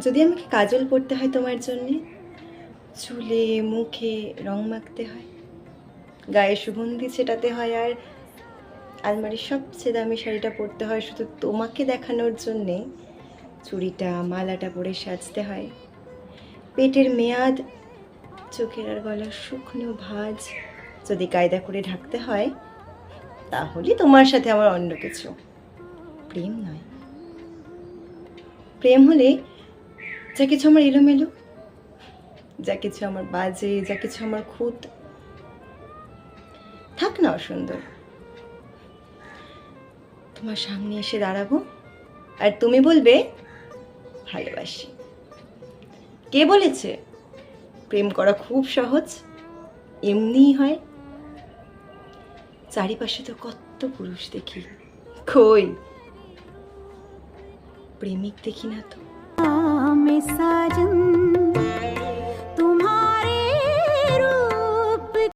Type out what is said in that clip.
যদি আমাকে কাজল পরতে হয় তোমার জন্যে, চুলে মুখে রং মাখতে হয়, গায়ে সুগন্ধি ছেটাতে হয়, আর আলমারির সবচেয়ে দামি শাড়িটা পরতে হয় শুধু তোমাকে দেখানোর জন্যে, চুড়িটা মালাটা পরে সাজতে হয়, পেটের মেয়াদ, চোখের আর গলার শুকনো ভাঁজ যদি কায়দা করে ঢাকতে হয়, তাহলে তোমার সাথে আমার অন্য কিছু, প্রেম নয়। প্রেম হলে যা কিছু আমার এলোমেলো, যা কিছু আমার বাজে, যা কিছু আমার খুঁত, থাক না অসুন্দর, তোমার সামনে এসে দাঁড়াবো আর তুমি বলবে ভালোবাসি। কে বলেছে প্রেম করা খুব সহজ? এমনিই হয়। চারিপাশে তো কত পুরুষ দেখি, কই প্রেমিক দেখি না তো।